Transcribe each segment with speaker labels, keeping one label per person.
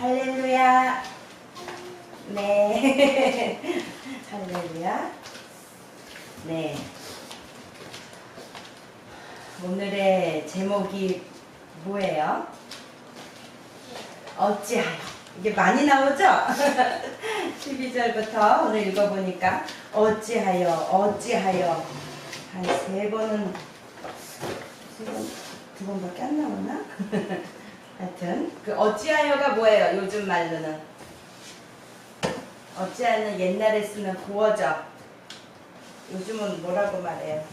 Speaker 1: 할렐루야. 네. 할렐루야. 네. 오늘의 제목이 뭐예요? 어찌하여. 이게 많이 나오죠? 12절부터 오늘 읽어보니까 어찌하여 어찌하여 한 두 번밖에 안 나오나? 하여튼 그 어찌하여가 뭐예요? 요즘 말로는 어찌하여는 옛날에 쓰는 구어죠. 요즘은 뭐라고 말해요?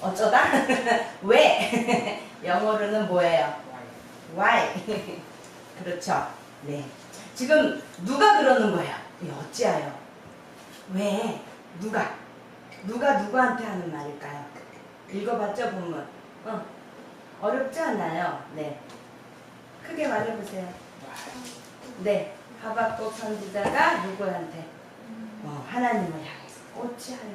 Speaker 1: 어쩌다? 왜? 영어로는 뭐예요? Why? 그렇죠. 네. 지금 누가 그러는 거예요? 어찌하여? 왜? 누가 누구한테 하는 말일까요? 읽어봤죠, 본문? 어렵지 않나요? 네. 크게 말해보세요. 네. 하박국 선지자가 누구한테? 하나님을 향해서. 어찌하여?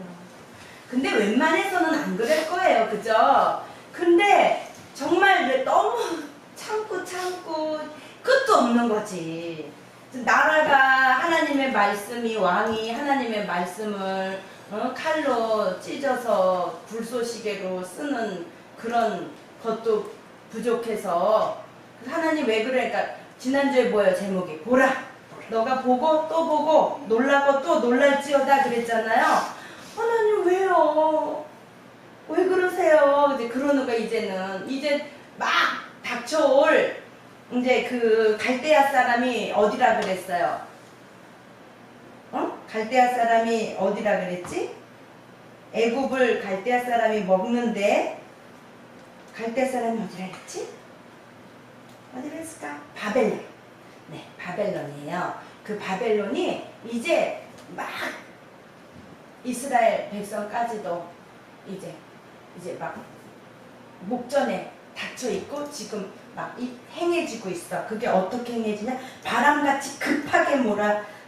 Speaker 1: 근데 웬만해서는 안 그럴 거예요. 그죠? 근데 정말 너무 참고 끝도 없는 거지. 나라가 하나님의 말씀이 왕이 하나님의 말씀을 칼로 찢어서 불쏘시개로 쓰는 그런 것도 부족해서 하나님 왜 그래? 그러니까 지난주에 뭐예요? 제목이 보라. 너가 보고 또 보고 놀라고 또 놀랄지어다 그랬잖아요. 하나님 왜요? 왜 그러세요? 이제 그러는 거 이제 막 닥쳐올 이제 그 갈대아 사람이 어디라 그랬어요? 갈대아 사람이 어디라 그랬지? 애굽을 갈대아 사람이 먹는데 갈대아 사람이 어디라 그랬지? 어디라 했을까? 바벨론. 네, 바벨론이에요. 그 바벨론이 이제 막 이스라엘 백성까지도 이제 막 목전에 닥쳐 있고 지금 막 행해지고 있어. 그게 어떻게 행해지냐? 바람같이 급하게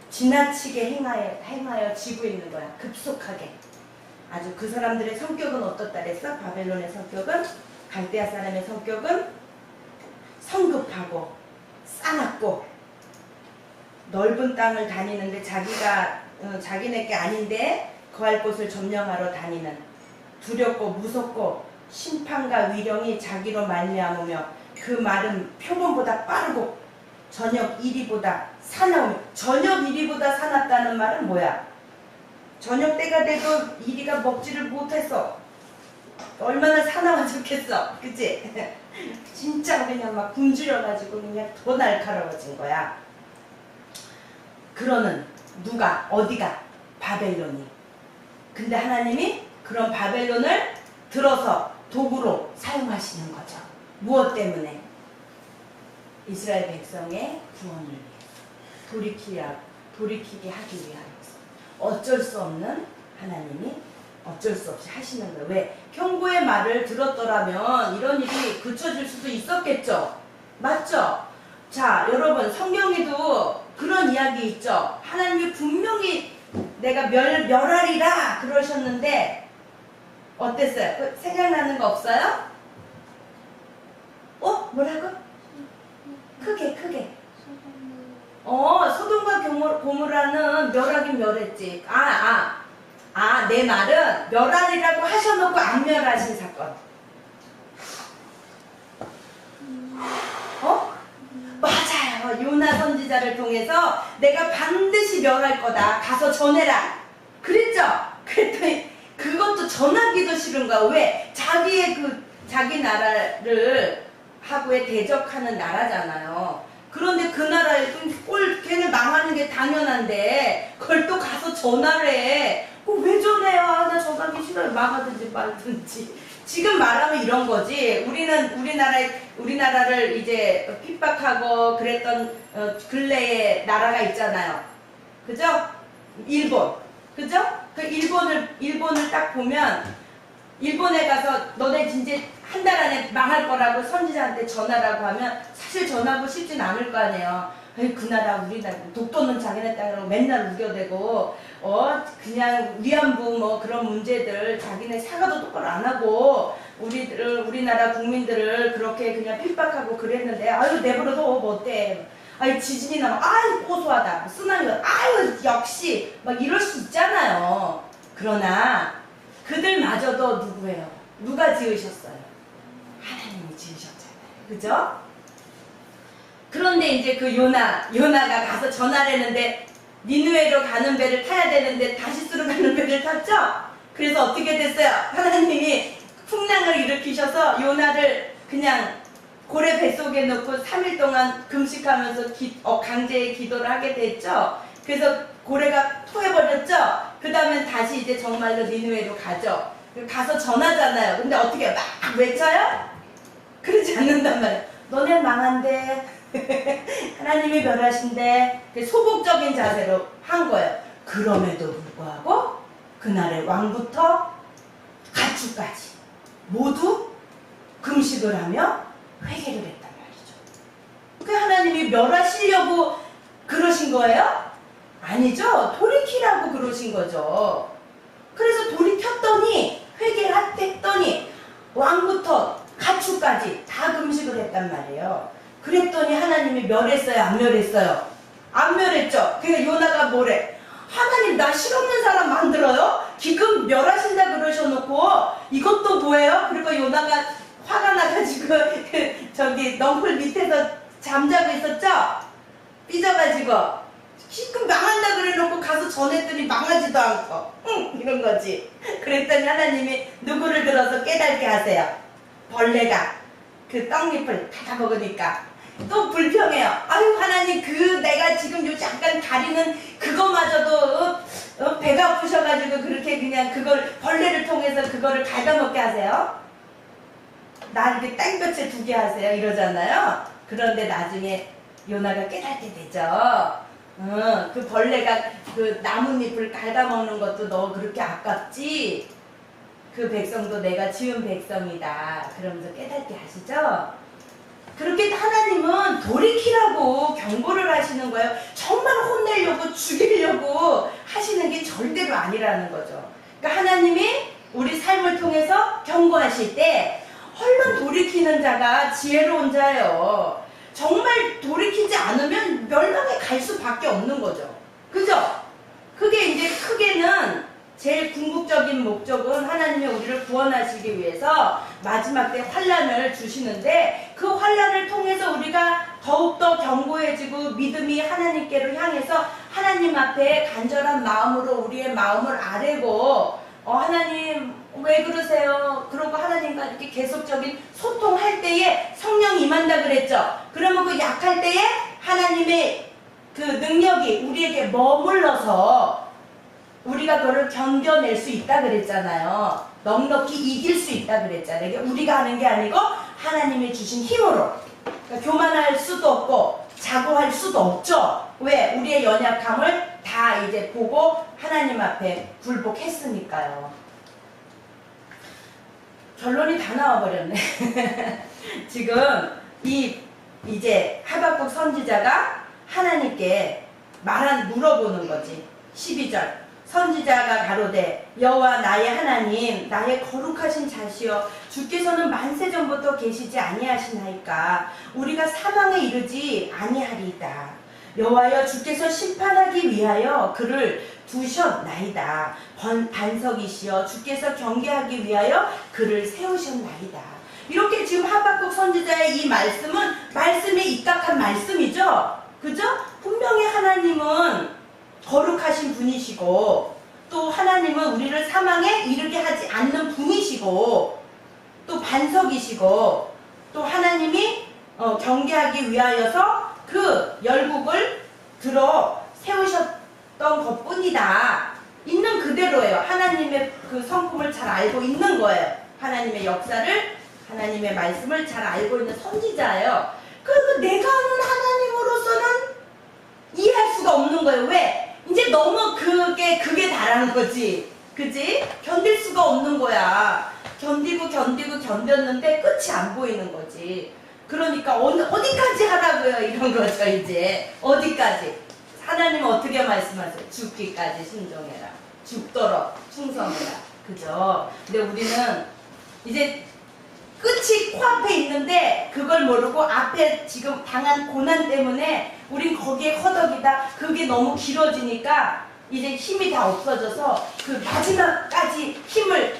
Speaker 1: 지나치게 행하여 지고 있는 거야. 급속하게. 아주 그 사람들의 성격은 어떻다 그랬어? 바벨론의 성격은, 갈대아 사람의 성격은 성급하고 싸납고 넓은 땅을 다니는데 자기네 게 아닌데 거할 곳을 점령하러 다니는, 두렵고 무섭고 심판과 위령이 자기로 말미암으며 그 말은 표범보다 빠르고 저녁 이리보다 사나우며. 저녁 이리보다 사납다는 말은 뭐야? 저녁 때가 돼도 이리가 먹지를 못해서 얼마나 사나워졌겠어. 그치? 진짜 그냥 막 굶주려가지고 그냥 더 날카로워진 거야. 그러는 누가? 어디가? 바벨론이. 근데 하나님이 그런 바벨론을 들어서 도구로 사용하시는 거죠. 무엇 때문에? 이스라엘 백성의 구원을 위해서, 돌이키게 하기 위하여서. 어쩔 수 없는 하나님이 어쩔 수 없이 하시는 거예요. 왜? 경고의 말을 들었더라면 이런 일이 그쳐질 수도 있었겠죠. 맞죠? 자, 여러분, 성경에도 그런 이야기 있죠. 하나님이 분명히 내가 멸하리라 그러셨는데 어땠어요? 생각나는 거 없어요? 뭐라고? 크게. 소돔과 고모라는 멸하긴 멸했지. 내 말은 멸하리라고 하셔놓고 안 멸하신 사건. 맞아요. 요나 선지자를 통해서 내가 반드시 멸할 거다. 가서 전해라. 그랬죠? 그랬더니 그것도 전하기도 싫은 거야. 왜? 자기 나라를 하고에 대적하는 나라잖아요. 그런데 그 나라에 걔네 망하는 게 당연한데 그걸 또 가서 전화를 해. 왜 전해요? 나 전하기 싫어요. 망하든지 말든지. 지금 말하면 이런 거지. 우리나라를 이제 핍박하고 그랬던 근래의 나라가 있잖아요. 그죠? 일본. 그죠? 그 일본을 딱 보면 일본에 가서 너네 진짜 한 달 안에 망할 거라고 선지자한테 전하라고 하면 사실 전하고 싶진 않을 거 아니에요. 그 나라 우리나라 독도는 자기네 땅이라고 맨날 우겨대고 그냥 위안부 그런 문제들 자기네 사과도 똑바로 안 하고 우리나라 국민들을 그렇게 그냥 핍박하고 그랬는데, 아유, 내버려둬, 뭐 어때. 아유, 지진이 나면, 아유, 고소하다. 쓰나미가, 아유, 역시. 막 이럴 수 있잖아요. 그러나, 그들마저도 누구예요? 누가 지으셨어요? 하나님이 지으셨잖아요. 그죠? 그런데 이제 그 요나가 가서 전화를 했는데, 니느웨로 가는 배를 타야 되는데, 다시스로 가는 배를 탔죠? 그래서 어떻게 됐어요? 하나님이 풍랑을 일으키셔서 요나를 그냥 고래 뱃속에 넣고 3일 동안 금식하면서 강제의 기도를 하게 됐죠. 그래서 고래가 토해버렸죠. 그 다음에 다시 이제 정말로 니느웨로 가죠. 가서 전하잖아요. 근데 어떻게 막 외쳐요? 그러지 않는단 말이에요. 너네 망한데 하나님이 멸하신데 소극적인 자세로 한 거예요. 그럼에도 불구하고 그날의 왕부터 가축까지 모두 금식을 하며 회개를 했단 말이죠. 그 하나님이 멸하시려고 그러신 거예요? 아니죠. 돌이키라고 그러신 거죠. 그래서 돌이켰더니 회개를 했더니 왕부터 가축까지 다 금식을 했단 말이에요. 그랬더니 하나님이 멸했어요? 안 멸했어요? 안 멸했죠. 그러니까 요나가 뭐래? 하나님 나 실없는 사람 만들어요? 기금 멸하신다 그러셔놓고 이것도 뭐예요? 그리고 요나가 화가 나가지고 저기 넝쿨 밑에서 잠자고 있었죠? 삐져가지고 기금 망한다 그래놓고 가서 전했더니 망하지도 않고 이런 거지. 그랬더니 하나님이 누구를 들어서 깨닫게 하세요? 벌레가 그 떡잎을 다 먹으니까 또 불평해요. 아유 하나님 내가 지금 요 잠깐 가리는 그거마저도 배가 아프셔가지고 그렇게 그냥 그걸 벌레를 통해서 그거를 갉아먹게 하세요? 나 이렇게 땡볕에 두게 하세요? 이러잖아요. 그런데 나중에 요나가 깨닫게 되죠. 그 벌레가 그 나뭇잎을 갉아먹는 것도 너 그렇게 아깝지? 그 백성도 내가 지은 백성이다. 그러면서 깨닫게 하시죠. 그렇게 하나님은 돌이키라고 경고를 하시는 거예요. 정말 혼내려고 죽이려고 하시는 게 절대로 아니라는 거죠. 그러니까 하나님이 우리 삶을 통해서 경고하실 때 얼른 돌이키는 자가 지혜로운 자예요. 정말 돌이키지 않으면 멸망에 갈 수밖에 없는 거죠. 그죠? 그게 이제 크게는 제일 궁극적인 목적은 하나님이 우리를 구원하시기 위해서 마지막 때 환난을 주시는데 그 환난을 통해서 우리가 더욱더 견고해지고 믿음이 하나님께로 향해서 하나님 앞에 간절한 마음으로 우리의 마음을 아뢰고 하나님 왜 그러세요? 그러고 하나님과 이렇게 계속적인 소통할 때에 성령이 임한다 그랬죠. 그러면 그 약할 때에 하나님의 그 능력이 우리에게 머물러서 우리가 그걸 견뎌낼 수 있다 그랬잖아요. 넉넉히 이길 수 있다 그랬잖아요. 그러니까 우리가 하는 게 아니고 하나님이 주신 힘으로. 그러니까 교만할 수도 없고 자고할 수도 없죠. 왜? 우리의 연약함을 다 이제 보고 하나님 앞에 굴복했으니까요. 결론이 다 나와버렸네. 지금 이제 하박국 선지자가 하나님께 물어보는 거지. 12절. 선지자가 가로되 여호와 나의 하나님 나의 거룩하신 자시여 주께서는 만세 전부터 계시지 아니하시나이까 우리가 사망에 이르지 아니하리이다. 여호와여 주께서 심판하기 위하여 그를 두셨나이다. 반석이시여 주께서 경계하기 위하여 그를 세우셨나이다. 이렇게 지금 하박국 선지자의 이 말씀은 말씀에 입각한 말씀이죠. 그죠? 분명히 하나님은 거룩하신 분이시고 또 하나님은 우리를 사망에 이르게 하지 않는 분이시고 또 반석이시고 또 하나님이 경계하기 위하여서 그 열국을 들어 세우셨던 것뿐이다. 있는 그대로예요. 하나님의 그 성품을 잘 알고 있는 거예요. 하나님의 역사를 하나님의 말씀을 잘 알고 있는 선지자예요. 그리고 내가 아는 하나님으로서는 이해할 수가 없는 거예요. 왜? 이제 너무 그게 다라는 거지. 그지? 견딜 수가 없는 거야. 견디고 견뎠는데 끝이 안 보이는 거지. 그러니까 어디까지 하라고요? 이런 거죠. 이제 어디까지? 하나님은 어떻게 말씀하세요? 죽기까지 순종해라. 죽도록 충성해라. 그죠? 근데 우리는 이제 끝이 코앞에 있는데 그걸 모르고 앞에 지금 당한 고난 때문에 우린 거기에 허덕이다. 그게 너무 길어지니까 이제 힘이 다 없어져서 그 마지막까지 힘을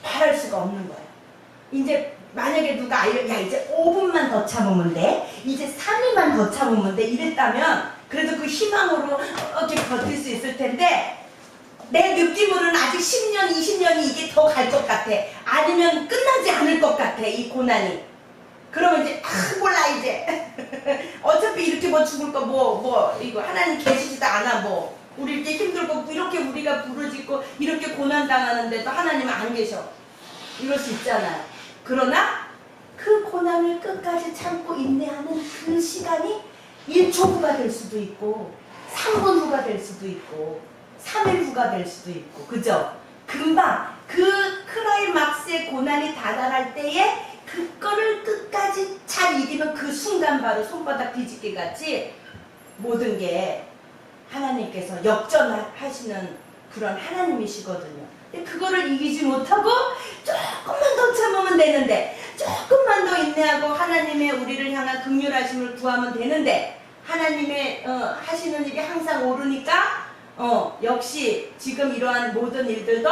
Speaker 1: 발할 수가 없는 거예요. 이제 만약에 누가 야 이제 5분만 더 참으면 돼, 이제 3일만 더 참으면 돼 이랬다면 그래도 그 희망으로 어떻게 버틸 수 있을 텐데, 내 느낌으로는 아직 10년, 20년이 이게 더 갈 것 같아. 아니면 끝나지 않을 것 같아, 이 고난이. 그러면 이제, 몰라, 이제. 어차피 이렇게 뭐 죽을 거, 이거 하나님 계시지도 않아, 뭐. 우리 이렇게 힘들고, 이렇게 우리가 부르짖고, 이렇게 고난당하는데도 하나님은 안 계셔. 이럴 수 있잖아요. 그러나, 그 고난을 끝까지 참고 인내하는 그 시간이 1초 후가 될 수도 있고, 3분 후가 될 수도 있고, 3일 후가 될 수도 있고, 그죠? 금방 그 클라이막스의 고난이 다다를 때에 그거를 끝까지 잘 이기면 그 순간 바로 손바닥 뒤집기 같이 모든 게 하나님께서 역전하시는 그런 하나님이시거든요. 근데 그거를 이기지 못하고 조금만 더 참으면 되는데, 조금만 더 인내하고 하나님의 우리를 향한 긍휼하심을 구하면 되는데, 하나님의 하시는 일이 항상 옳으니까 역시 지금 이러한 모든 일들도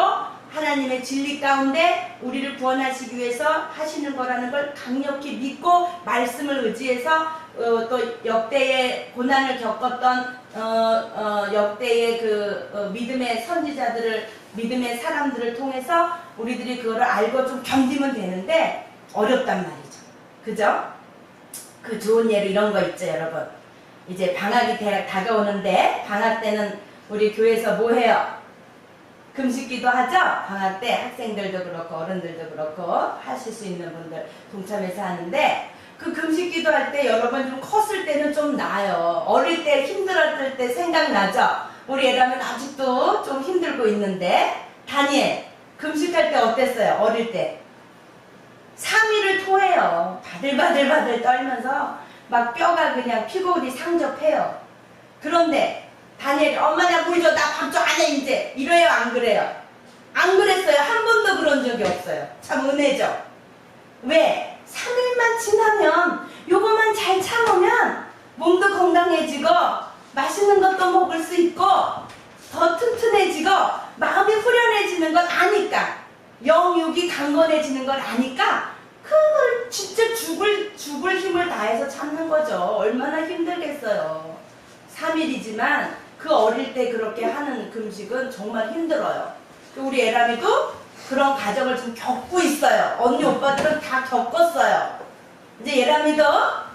Speaker 1: 하나님의 진리 가운데 우리를 구원하시기 위해서 하시는 거라는 걸 강력히 믿고 말씀을 의지해서 또 역대의 고난을 겪었던 역대의 그 믿음의 선지자들을, 믿음의 사람들을 통해서 우리들이 그거를 알고 좀 견디면 되는데 어렵단 말이죠. 그죠? 그 좋은 예로 이런 거 있죠, 여러분. 이제 방학이 다가오는데, 방학 때는 우리 교회에서 뭐 해요? 금식기도 하죠? 방학 때 학생들도 그렇고 어른들도 그렇고 하실 수 있는 분들 동참해서 하는데, 그 금식기도 할 때 여러분 좀 컸을 때는 좀 나아요. 어릴 때 힘들었을 때 생각나죠? 우리 애라면 아직도 좀 힘들고 있는데, 다니엘 금식할 때 어땠어요? 어릴 때 3일을 토해요. 바들바들 떨면서 막 뼈가 그냥 피골이 상접해요. 그런데 다니엘이 엄마 나 물 줘, 나 밥 줘, 안 해 이제 이래요? 안 그래요? 안 그랬어요. 한 번도 그런 적이 없어요. 참 은혜죠. 왜? 3일만 지나면, 요것만 잘 참으면 몸도 건강해지고 맛있는 것도 먹을 수 있고 더 튼튼해지고 마음이 후련해지는 걸 아니까, 영육이 강건해지는 걸 아니까 그걸 진짜 죽을 힘을 다해서 참는 거죠. 얼마나 힘들겠어요. 3일이지만 그 어릴 때 그렇게 하는 금식은 정말 힘들어요. 우리 에람이도 그런 과정을 좀 겪고 있어요. 언니 오빠들은 다 겪었어요. 이제 에람이도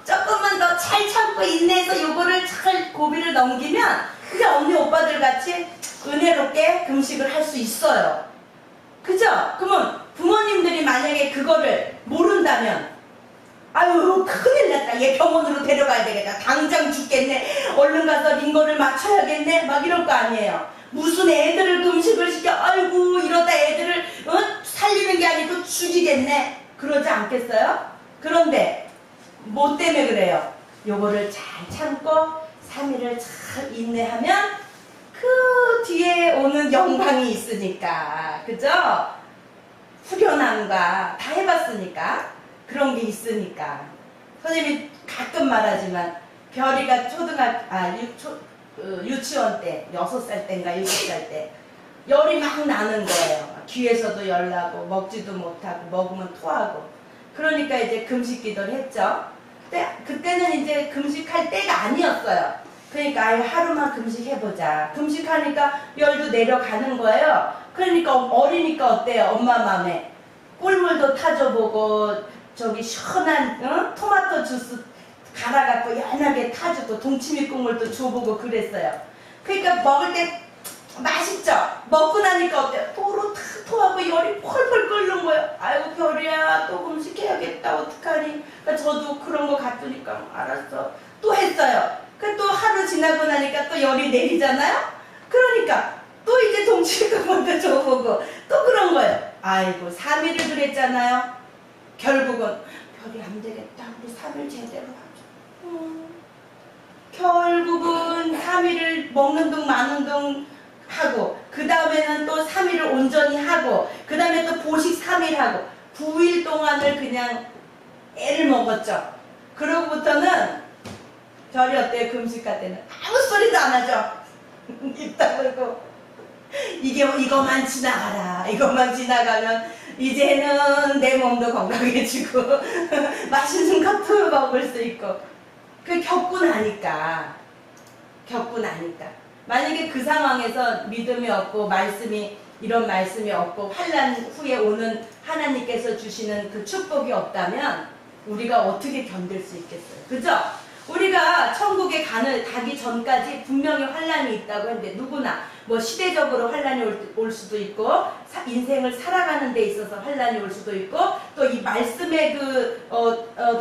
Speaker 1: 조금만 더 잘 참고 인내해서 요거를 잘 고비를 넘기면 이제 언니 오빠들 같이 은혜롭게 금식을 할 수 있어요. 그죠? 그러면 부모님들이 만약에 그거를 모른다면, 아유 큰일 났다, 얘 병원으로 데려가야 되겠다, 당장 죽겠네, 얼른 가서 링거를 맞춰야겠네, 막 이럴 거 아니에요. 무슨 애들을 금식을 시켜, 아이고 이러다 애들을 살리는 게 아니고 죽이겠네, 그러지 않겠어요? 그런데 뭐 때문에 그래요? 요거를 잘 참고 3일을 잘 인내하면 그 뒤에 오는 영광이 있으니까, 그죠? 후련함과 다 해봤으니까, 그런 게 있으니까. 선생님이 가끔 말하지만 별이가 유치원 때 6살 때인가 7살 때 열이 막 나는 거예요. 귀에서도 열 나고 먹지도 못하고 먹으면 토하고. 그러니까 이제 금식 기도를 했죠. 그때는 이제 금식할 때가 아니었어요. 그러니까 아유 하루만 금식해보자. 금식하니까 열도 내려가는 거예요. 그러니까 어리니까 어때요? 엄마 맘에 꿀물도 타줘보고 저기 시원한 토마토 주스 갈아갖고 연하게 타주고 동치미 국물도 줘보고 그랬어요. 그러니까 먹을 때 맛있죠? 먹고 나니까 어때요? 도로 다 토하고 열이 펄펄 끓는 거예요. 아이고 별이야 또 금식해야겠다 어떡하니. 그러니까 저도 그런 거 같으니까 알았어 또 했어요. 또 하루 지나고 나니까 또 열이 내리잖아요. 그러니까 또 이제 동치미 국물도 줘보고 또 그런 거예요. 아이고 3일을 그랬잖아요. 결국은 별이 안 되겠다, 우리 3일 제대로 하죠. 결국은 3일을 먹는 둥 마는 둥 하고, 그 다음에는 또 3일을 온전히 하고, 그 다음에 또 보식 3일 하고, 9일 동안을 그냥 애를 먹었죠. 그러고부터는 별이 어때요? 금식할 때는 아무 소리도 안 하죠. 입 다물고 이것만 지나가라. 이것만 지나가면 이제는 내 몸도 건강해지고 맛있는 것도 먹을 수 있고. 그 겪고 나니까 만약에 그 상황에서 믿음이 없고 이런 말씀이 없고 환난 후에 오는 하나님께서 주시는 그 축복이 없다면 우리가 어떻게 견딜 수 있겠어요? 그죠? 우리가 천국에 가기 전까지 분명히 환난이 있다고 했는데 누구나 뭐 시대적으로 환난이 올 수도 있고 인생을 살아가는 데 있어서 환난이 올 수도 있고 또 이 말씀에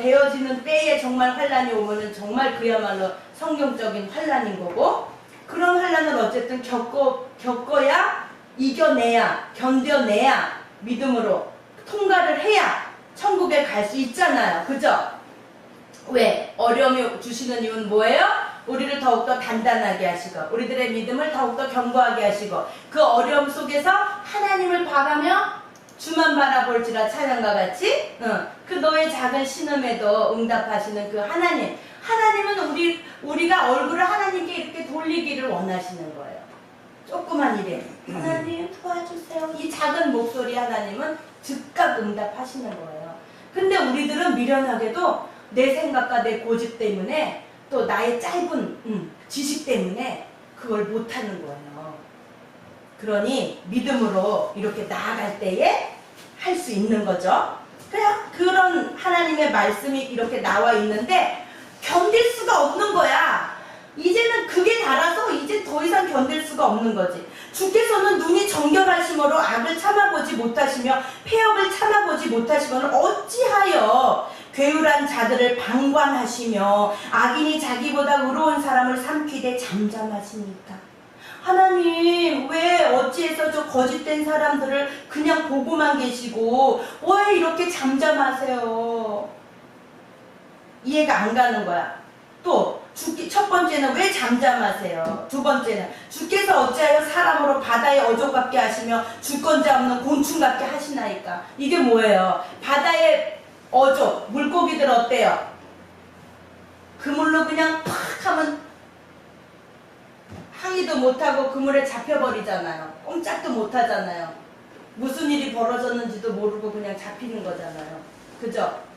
Speaker 1: 되어지는 때에 정말 환난이 오면은 정말 그야말로 성경적인 환난인 거고 그런 환난을 어쨌든 겪어야 이겨내야 견뎌내야 믿음으로 통과를 해야 천국에 갈 수 있잖아요. 그죠? 왜? 어려움이 주시는 이유는 뭐예요? 우리를 더욱더 단단하게 하시고 우리들의 믿음을 더욱더 견고하게 하시고 그 어려움 속에서 하나님을 바라며 주만 바라볼지라 찬양과 같이 그 너의 작은 신음에도 응답하시는 그 하나님은 우리가 얼굴을 하나님께 이렇게 돌리기를 원하시는 거예요. 조그만 일에 하나님 도와주세요. 이 작은 목소리 하나님은 즉각 응답하시는 거예요. 근데 우리들은 미련하게도 내 생각과 내 고집 때문에 또 나의 짧은 지식 때문에 그걸 못하는 거예요. 그러니 믿음으로 이렇게 나아갈 때에 할 수 있는 거죠. 그런 하나님의 말씀이 이렇게 나와 있는데 견딜 수가 없는 거야. 이제는 그게 달아서 이제 더 이상 견딜 수가 없는 거지. 주께서는 눈이 정결하심으로 악을 참아보지 못하시며 폐역을 참아보지 못하시면 어찌하여 괴울한 자들을 방관하시며 악인이 자기보다 의로운 사람을 삼키되 잠잠하십니까? 하나님 왜 어찌해서 저 거짓된 사람들을 그냥 보고만 계시고 왜 이렇게 잠잠하세요? 이해가 안 가는 거야. 또 첫 번째는 왜 잠잠하세요? 두 번째는 주께서 어찌하여 사람으로 바다에 어족같게 하시며 주권자 없는 곤충 같게 하시나이까? 이게 뭐예요? 바다의 어족, 물고기들 어때요? 그물로 그냥 팍 하면 항의도 못하고 그물에 잡혀버리잖아요. 꼼짝도 못하잖아요. 무슨 일이 벌어졌는지도 모르고 그냥 잡히는 거잖아요. 그죠?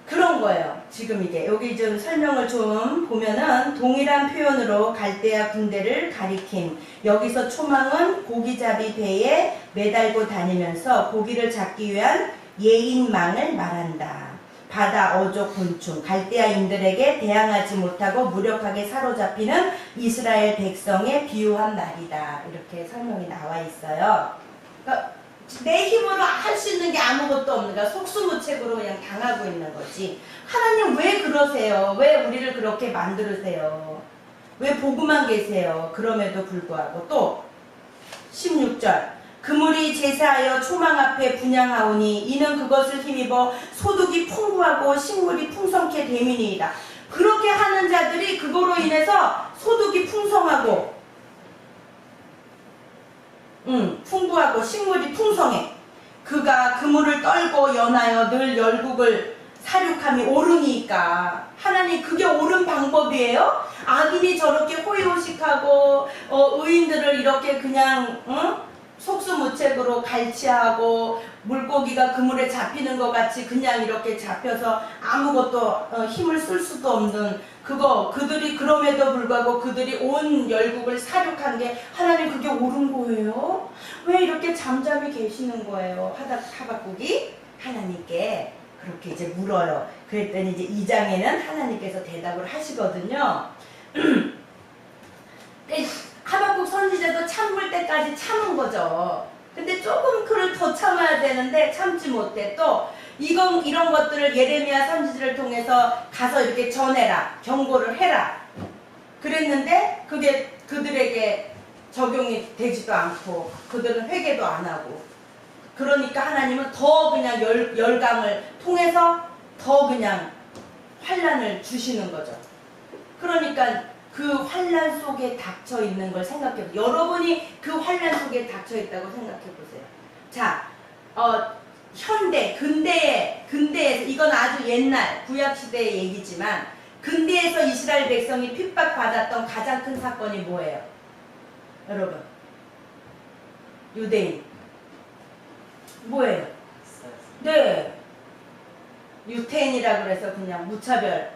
Speaker 1: 그런 거예요. 지금 이게 여기 좀 설명을 좀 보면은 동일한 표현으로 갈대아 군대를 가리킴. 여기서 초망은 고기잡이 배에 매달고 다니면서 고기를 잡기 위한 예인망을 말한다. 바다 어족 곤충 갈대아인들에게 대항하지 못하고 무력하게 사로잡히는 이스라엘 백성에 비유한 말이다. 이렇게 설명이 나와 있어요. 그러니까 내 힘으로 할 수 있는 게 아무것도 없는 거야. 속수무책으로 그냥 당하고 있는 거지. 하나님 왜 그러세요? 왜 우리를 그렇게 만드세요? 왜 보고만 계세요? 그럼에도 불구하고 또 16절 그물이 제사하여 초망 앞에 분양하오니 이는 그것을 힘입어 소득이 풍부하고 식물이 풍성케 됨이니이다. 그렇게 하는 자들이 그거로 인해서 소득이 풍성하고 풍부하고 식물이 풍성해. 그가 그물을 떨고 연하여 늘 열국을 사륙함이 옳으니까. 하나님 그게 옳은 방법이에요? 악인이 저렇게 호의호식하고 의인들을 이렇게 그냥 속수무책으로 갈취하고 물고기가 그물에 잡히는 것 같이 그냥 이렇게 잡혀서 아무것도 힘을 쓸 수도 없는 그들이 그럼에도 불구하고 그들이 온 열국을 사륙한 게 하나님 그게 옳은 거예요? 왜 이렇게 잠잠히 계시는 거예요? 하박국이 하나님께 그렇게 이제 물어요. 그랬더니 이제 2장에는 하나님께서 대답을 하시거든요. 하박국 선지자도 참을 때까지 참은 거죠. 근데 조금 그를 더 참아야 되는데 참지 못해. 또 이런 것들을 예레미야 선지자를 통해서 가서 이렇게 전해라, 경고를 해라 그랬는데 그게 그들에게 적용이 되지도 않고 그들은 회개도 안 하고 그러니까 하나님은 더 그냥 열강을 통해서 더 그냥 환난을 주시는 거죠. 그러니까 그 환난 속에 닥쳐 있는 걸 생각해 보세요. 여러분이 그 환난 속에 닥쳐 있다고 생각해 보세요. 자, 현대, 근대에서, 이건 아주 옛날, 구약시대의 얘기지만, 근대에서 이스라엘 백성이 핍박받았던 가장 큰 사건이 뭐예요? 여러분. 유대인. 뭐예요? 네. 유태인이라 그래서 그냥 무차별.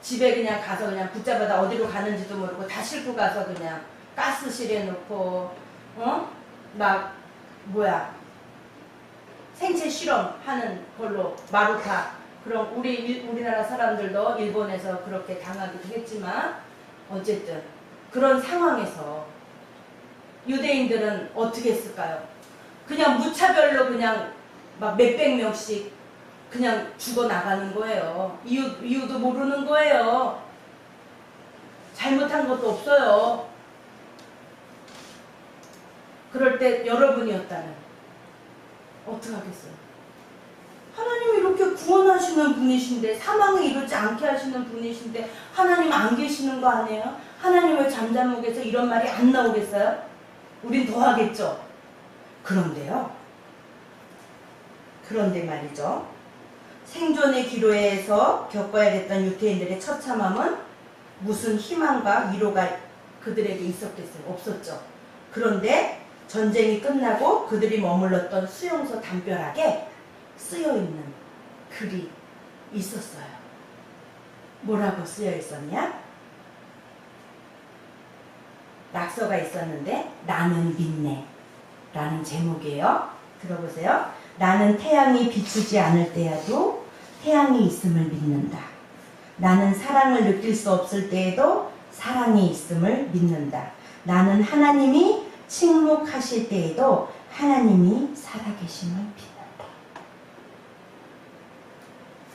Speaker 1: 집에 그냥 가서 그냥 붙잡아다 어디로 가는지도 모르고 다 싣고 가서 그냥 가스실에 놓고, 생체 실험하는 걸로 마루타. 그럼 우리나라 사람들도 일본에서 그렇게 당하기도 했지만, 어쨌든 그런 상황에서 유대인들은 어떻게 했을까요? 그냥 무차별로 그냥 막 몇백 명씩 그냥 죽어나가는 거예요. 이유도 모르는 거예요. 잘못한 것도 없어요. 그럴 때 여러분이었다면 어떻게 하겠어요? 하나님이 이렇게 구원하시는 분이신데, 사망에 이르지 않게 하시는 분이신데 하나님 안 계시는 거 아니에요? 하나님 왜 잠잠목에서 이런 말이 안 나오겠어요? 우린 더 하겠죠. 그런데 말이죠. 생존의 기로에서 겪어야 됐던 유태인들의 처참함은 무슨 희망과 위로가 그들에게 있었겠어요? 없었죠. 그런데 전쟁이 끝나고 그들이 머물렀던 수용소 담벼락에 쓰여있는 글이 있었어요. 뭐라고 쓰여 있었냐? 낙서가 있었는데, 나는 믿네 라는 제목이에요. 들어보세요. 나는 태양이 비추지 않을 때에도 태양이 있음을 믿는다. 나는 사랑을 느낄 수 없을 때에도 사랑이 있음을 믿는다. 나는 하나님이 침묵하실 때에도 하나님이 살아계심을 믿는다.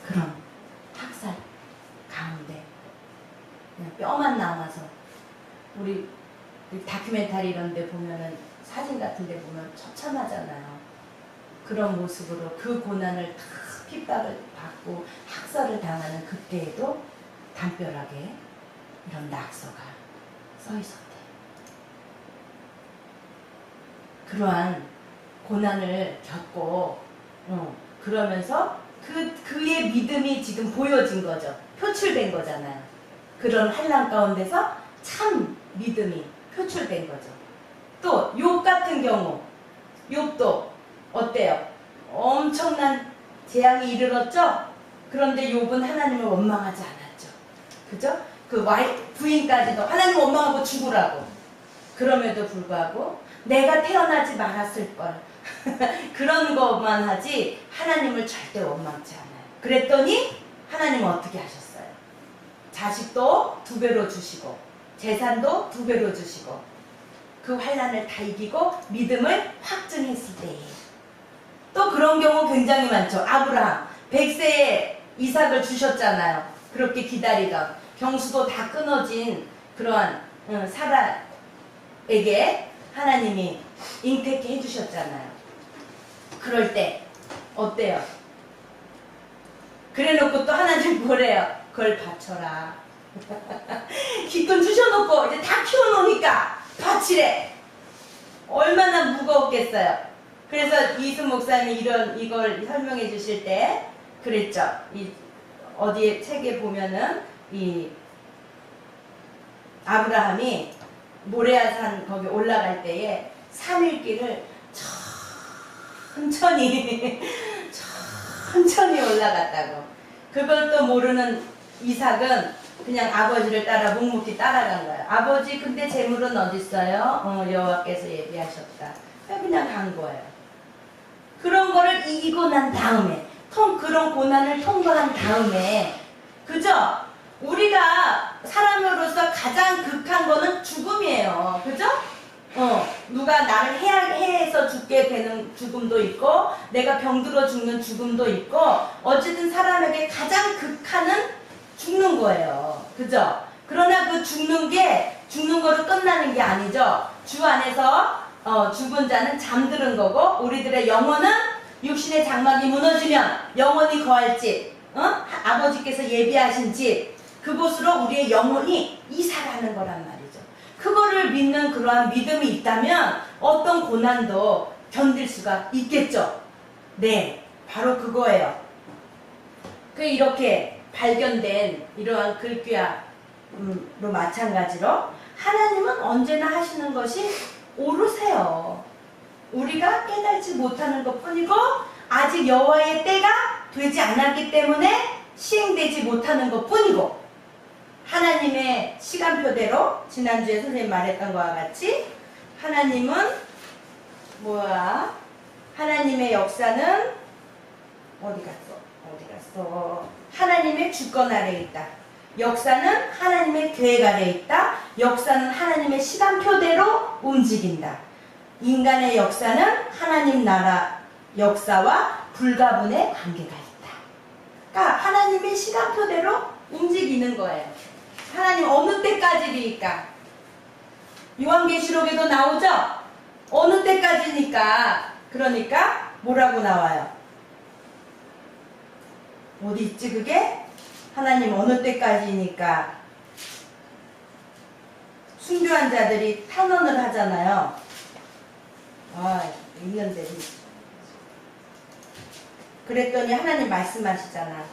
Speaker 1: 그런 학살 가운데 그냥 뼈만 남아서, 우리 다큐멘터리 이런 데 보면은, 사진 같은 데 보면 처참하잖아요. 그런 모습으로 그 고난을 다 핍박을 받고 학살을 당하는 그때에도 담벼락에 이런 낙서가 써 있었대. 그러한 고난을 겪고, 그러면서 그의 믿음이 지금 보여진 거죠. 표출된 거잖아요. 그런 환난 가운데서 참 믿음이 표출된 거죠. 또 욥 같은 경우, 욥도 어때요? 엄청난 재앙이 이르렀죠? 그런데 욥은 하나님을 원망하지 않았죠. 그죠? 그 부인까지도 하나님 원망하고 죽으라고. 그럼에도 불구하고 내가 태어나지 말았을걸. 그런 것만 하지 하나님을 절대 원망치 않아요. 그랬더니 하나님은 어떻게 하셨어요? 자식도 2배로 주시고 재산도 2배로 주시고 그 환난을 다 이기고 믿음을 확증했을 때에 또 그런 경우 굉장히 많죠. 아브라함 100세에 이삭을 주셨잖아요. 그렇게 기다리던 경수도 다 끊어진 그러한 사라에게 하나님이 잉태케 해주셨잖아요. 그럴 때 어때요? 그래놓고 또 하나님 뭐래요? 그걸 바쳐라. 기껏 주셔놓고 이제 다 키워놓으니까 바치래. 얼마나 무거웠겠어요. 그래서 이순 목사님이 이걸 설명해 주실 때 그랬죠. 어디에 책에 보면은 이 아브라함이 모레아산 거기 올라갈 때에 3일 길을 천천히 올라갔다고. 그걸 또 모르는 이삭은 그냥 아버지를 따라 묵묵히 따라간 거예요. 아버지 근데 재물은 어디 있어요? 여호와께서 예비하셨다. 그냥 간 거예요. 그런 거를 이기고 난 다음에 그런 고난을 통과한 다음에 그죠? 우리가 사람으로서 가장 극한 거는 죽음이에요. 그죠? 누가 나를 해해서 죽게 되는 죽음도 있고 내가 병들어 죽는 죽음도 있고 어쨌든 사람에게 가장 극한은 죽는 거예요. 그죠? 그러나 그 죽는 거로 끝나는 게 아니죠. 주 안에서 죽은 자는 잠드는 거고 우리들의 영혼은 육신의 장막이 무너지면 영원히 거할 집, 아버지께서 예비하신 집, 그곳으로 우리의 영혼이 이사가는 거란 말이죠. 그거를 믿는 그러한 믿음이 있다면 어떤 고난도 견딜 수가 있겠죠. 네, 바로 그거예요. 이렇게 발견된 이러한 글귀야로 마찬가지로 하나님은 언제나 하시는 것이 옳으세요. 우리가 깨달지 못하는 것뿐이고 아직 여호와의 때가 되지 않았기 때문에 시행되지 못하는 것뿐이고, 하나님의 시간표대로 지난주에 선생님 말했던 것과 같이 하나님은 하나님의 역사는 어디 갔어? 하나님의 주권 아래에 있다. 역사는 하나님의 계획 아래에 있다. 역사는 하나님의 시간표대로 움직인다. 인간의 역사는 하나님 나라 역사와 불가분의 관계가 있다. 그러니까 하나님의 시간표대로 움직이는 거예요. 하나님 어느 때까지니까? 요한계시록에도 나오죠? 어느 때까지니까? 그러니까 뭐라고 나와요? 어디 있지 그게? 하나님 어느 때까지니까 순교한 자들이 탄원을 하잖아요. 있는데 그랬더니 하나님 말씀하시잖아.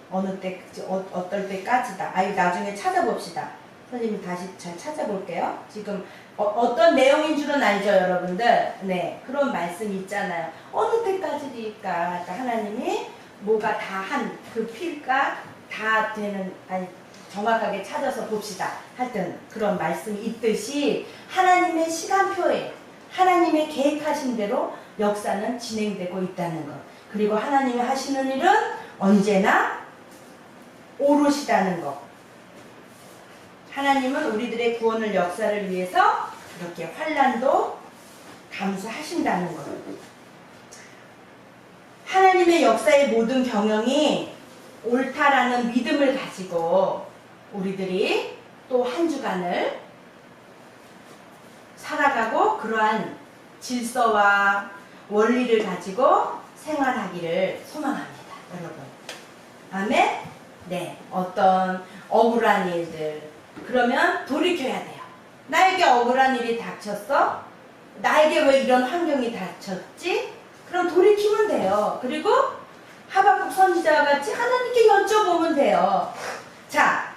Speaker 1: 어느 때, 어떨 때까지다. 나중에 찾아봅시다. 선생님이 다시 잘 찾아볼게요. 지금 어떤 내용인 줄은 알죠, 여러분들? 네, 그런 말씀이 있잖아요. 어느 때까지니까 그러니까 하나님이 뭐가 다 한 그 필가 다 되는, 정확하게 찾아서 봅시다. 하여튼 그런 말씀이 있듯이 하나님의 시간표에 하나님의 계획하신 대로 역사는 진행되고 있다는 것. 그리고 하나님이 하시는 일은 언제나 옳으시다는 것. 하나님은 우리들의 구원을 역사를 위해서 그렇게 환난도 감수하신다는 것. 하나님의 역사의 모든 경영이 옳다라는 믿음을 가지고 우리들이 또 한 주간을 살아가고 그러한 질서와 원리를 가지고 생활하기를 소망합니다. 여러분. 아멘? 네. 어떤 억울한 일들. 그러면 돌이켜야 돼요. 나에게 억울한 일이 닥쳤어? 나에게 왜 이런 환경이 닥쳤지? 그럼 돌이키면 돼요. 그리고 하박국 선지자와 같이 하나님께 여쭤보면 돼요. 자,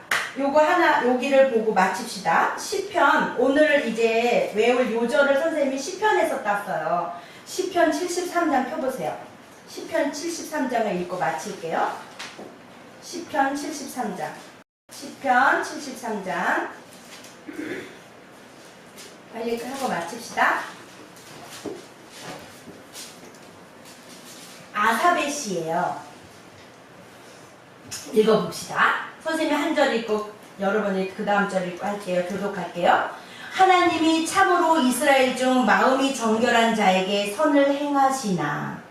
Speaker 1: 여기를 보고 마칩시다. 시편, 오늘 이제 외울 요절을 선생님이 시편에서 땄어요. 시편 73장 펴보세요. 시편 73장을 읽고 마칠게요. 시편 73장. 시편 73장. 빨리 하고 마칩시다. 아삽의 시예요. 읽어봅시다. 선생님이 한 절 읽고 여러분이 그 다음 절 읽고 할게요. 교독할게요. 하나님이 참으로 이스라엘 중 마음이 정결한 자에게 선을 행하시나.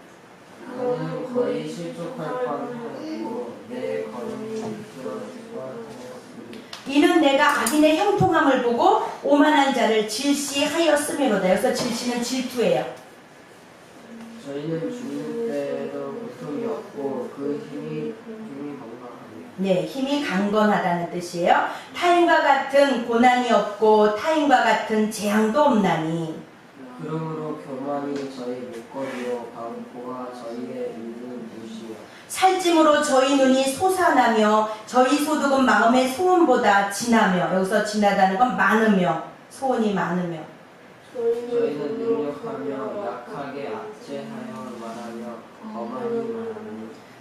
Speaker 2: 나는 거의 실족할 뻔하고 내 걸음이 들어질 뻔하였으니
Speaker 1: 이는 내가 악인의 형통함을 보고 오만한 자를 질시하였음이로다. 여기서 질시는 질투예요.
Speaker 2: 저희는 죽는 때에도 고통이 없고 그 힘이 건강하며
Speaker 1: 네, 힘이 강건하다는 뜻이에요. 타인과 같은 고난이 없고 타인과 같은 재앙도 없나니.
Speaker 2: 그러므로 교만이 저희 목걸이요 방포가 저희의 입는 옷이요
Speaker 1: 살찜으로 저희 눈이 솟아나며 저희 소득은 마음의 소원보다 진하며. 여기서 진하다는 건 많으며, 소원이 많으며.
Speaker 2: 저희는 능력하며 약하게 압제하여 말하며 거만히 말하며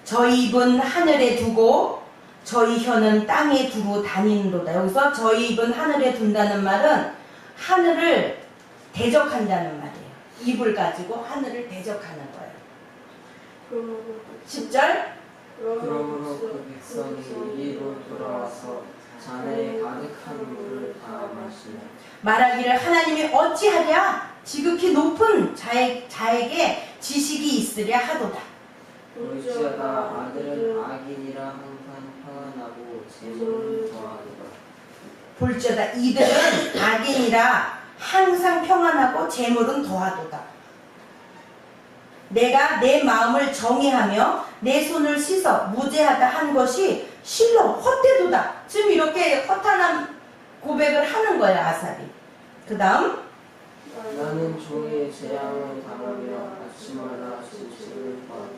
Speaker 1: 저희 입은 하늘에 두고 저희 혀는 땅에 두고 다니는도다. 여기서 저희 입은 하늘에 둔다는 말은 하늘을 대적한다는 말이에요. 입을 가지고 하늘을 대적하는 거예요. 10절.
Speaker 2: 그러므로 그 백성이 이리로 돌아와서 잔에 가득한 물을 다 마시며
Speaker 1: 말하기를 하나님이 어찌하랴? 지극히 높은 자에게 지식이 있으랴 하도다.
Speaker 2: 볼지어다 아들은 악인이라 항상 평안하고 재물은 더하리라.
Speaker 1: 볼지어다 이들은 악인이라 항상 평안하고 재물은 더하도다. 내가 내 마음을 정의하며 내 손을 씻어 무죄하다 한 것이 실로 헛되도다. 지금 이렇게 허탄한 고백을 하는 거예요, 아삽이. 그 다음
Speaker 2: 나는 종의 재앙을 당하며 아침마다 진실을 받았다.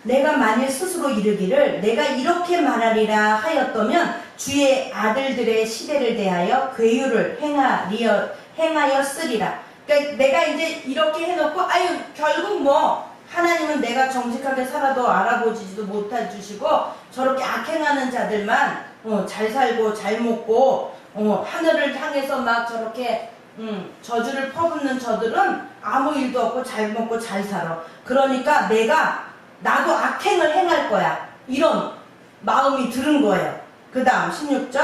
Speaker 1: 내가 만일 스스로 이르기를 내가 이렇게 말하리라 하였더면 주의 아들들의 시대를 대하여 괴유를 행하였으리라. 그러니까 내가 이제 이렇게 해놓고 아유 결국 뭐 하나님은 내가 정직하게 살아도 알아보지도 못해주시고 저렇게 악행하는 자들만 잘 살고 잘 먹고 하늘을 향해서 막 저렇게 저주를 퍼붓는 저들은 아무 일도 없고 잘 먹고 잘 살아. 그러니까 나도 악행을 행할 거야. 이런 마음이 들은 거예요. 그 다음 16절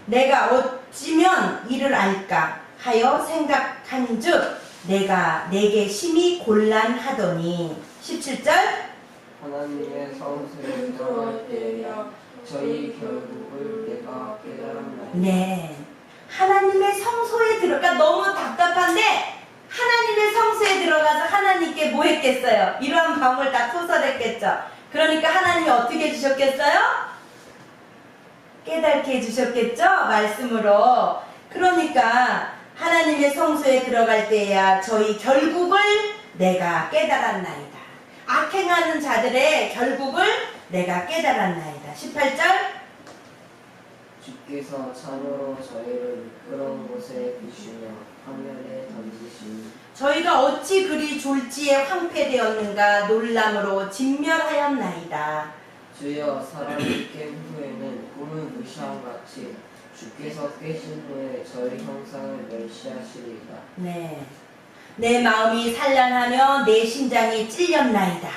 Speaker 1: 내가 어찌면 이를 알까 하여 생각한즉 내가 내게 심히 곤란하더니 17절
Speaker 2: 하나님의 성소에 들어갈 때야 저희 결국을 내가 깨달았나이다.
Speaker 1: 네 하나님의 성소에 들어가 너무 답답한데 하나님의 성소에 들어가서 하나님께 뭐 했겠어요? 이러한 마음을 다 토설했겠죠. 그러니까 하나님이 어떻게 해주셨겠어요? 깨닫게 해주셨겠죠? 말씀으로. 그러니까 하나님의 성소에 들어갈 때야 저희 결국을 내가 깨달았나이다. 악행하는 자들의 결국을 내가 깨달았나이다. 18절
Speaker 2: 주께서 참으로 저희를 미끄러운 곳에 비추며 화면에 던지시니
Speaker 1: 저희가 어찌 그리 졸지에 황폐되었는가 놀람으로 진멸하였나이다.
Speaker 2: 주여 사람이 깬 후에는 꿈을 무시함같이 주께서 깨신 후에 저희 형상을 멸시하시리이다.
Speaker 1: 네, 내 마음이 산란하며 내 심장이 찔렸나이다.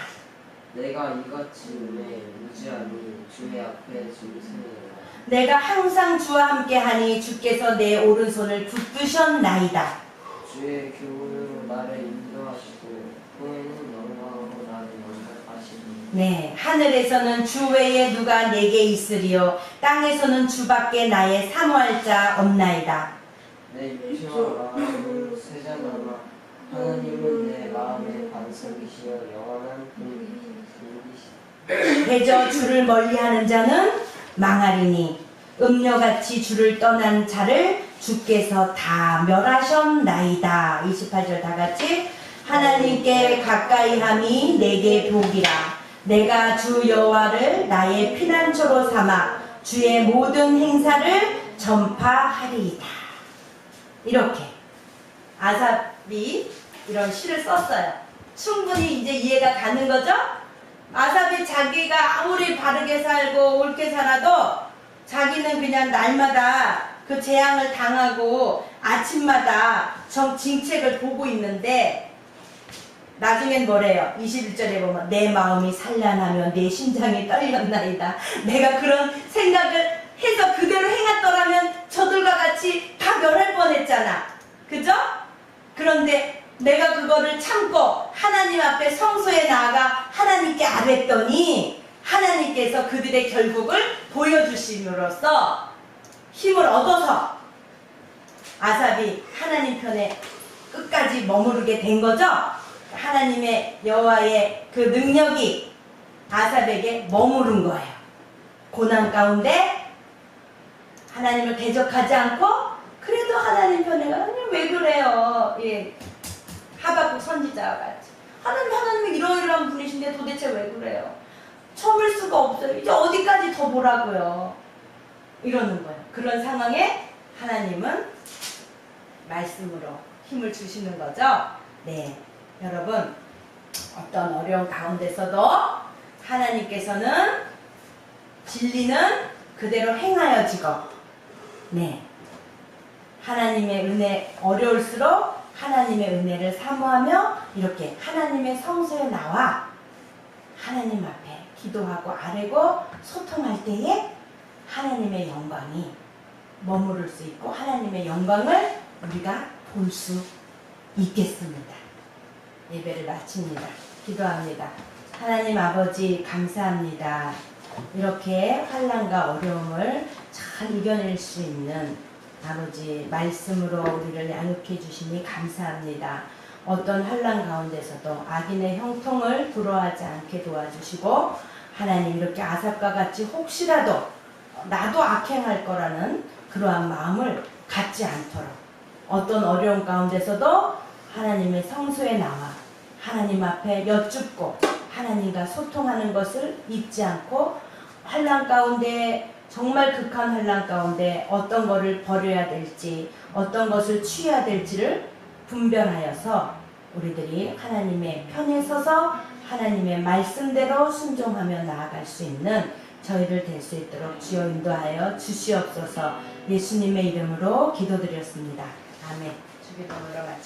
Speaker 2: 내가 이같이 은혜에 무지하니 주의 앞에 짐승이라.
Speaker 1: 내가 항상 주와 함께하니 주께서 내 오른손을 붙드셨나이다.
Speaker 2: 주의 교훈으로 나를 인도하시고 후에는 영광으로 나를 영접하시니.
Speaker 1: 네, 하늘에서는 주 외에 누가 내게 있으리요 땅에서는 주밖에 나의 사모할 자 없나이다.
Speaker 2: 내 육체와 마음은 세자나마 하나님은 내 마음의 반석이시여 영원한 분이시다.
Speaker 1: 대저 주를 멀리하는 자는 망하리니 음녀같이 주를 떠난 자를 주께서 다 멸하셨나이다. 28절 다같이 하나님께 가까이함이 내게 복이라. 내가 주 여호와를 나의 피난처로 삼아 주의 모든 행사를 전파하리이다. 이렇게 아삽이 이런 시를 썼어요. 충분히 이제 이해가 가는 거죠? 아삽이 자기가 아무리 바르게 살고 옳게 살아도 자기는 그냥 날마다 그 재앙을 당하고 아침마다 징책을 보고 있는데 나중엔 뭐래요? 21절에 보면 내 마음이 산란하며 내 심장이 떨렸나이다. 내가 그런 생각을 해서 그대로 행했더라면 저들과 같이 다 멸할 뻔했잖아. 그죠? 그런데 내가 그거를 참고 하나님 앞에 성소에 나아가 하나님께 아뢰더니 하나님께서 그들의 결국을 보여주심으로써 힘을 얻어서 아삽이 하나님 편에 끝까지 머무르게 된 거죠. 하나님의 여호와의 그 능력이 아삽에게 머무른 거예요. 고난 가운데 하나님을 대적하지 않고 그래도 하나님 편에 하나님 왜 그래요? 예. 하박국 선지자와 같이 하나님이 이러이러한 분이신데 도대체 왜 그래요? 참을 수가 없어요. 이제 어디까지 더 보라고요? 이러는 거예요. 그런 상황에 하나님은 말씀으로 힘을 주시는 거죠. 네, 여러분 어떤 어려운 가운데서도 하나님께서는 진리는 그대로 행하여지고 네, 하나님의 은혜 어려울수록 하나님의 은혜를 사모하며 이렇게 하나님의 성소에 나와 하나님 앞에 기도하고 아뢰고 소통할 때에 하나님의 영광이 머무를 수 있고 하나님의 영광을 우리가 볼 수 있겠습니다. 예배를 마칩니다. 기도합니다. 하나님 아버지 감사합니다. 이렇게 환난과 어려움을 잘 이겨낼 수 있는 아버지 말씀으로 우리를 양육해 주시니 감사합니다. 어떤 환난 가운데서도 악인의 형통을 부러워하지 않게 도와주시고 하나님 이렇게 아삽과 같이 혹시라도 나도 악행할 거라는 그러한 마음을 갖지 않도록 어떤 어려움 가운데서도 하나님의 성소에 나와 하나님 앞에 여쭙고 하나님과 소통하는 것을 잊지 않고 환난 가운데 정말 극한 환난 가운데 어떤 것을 버려야 될지 어떤 것을 취해야 될지를 분별하여서 우리들이 하나님의 편에 서서 하나님의 말씀대로 순종하며 나아갈 수 있는 저희를 될 수 있도록 주여 인도하여 주시옵소서. 예수님의 이름으로 기도드렸습니다. 아멘. 주기도문으로 마치겠습니다.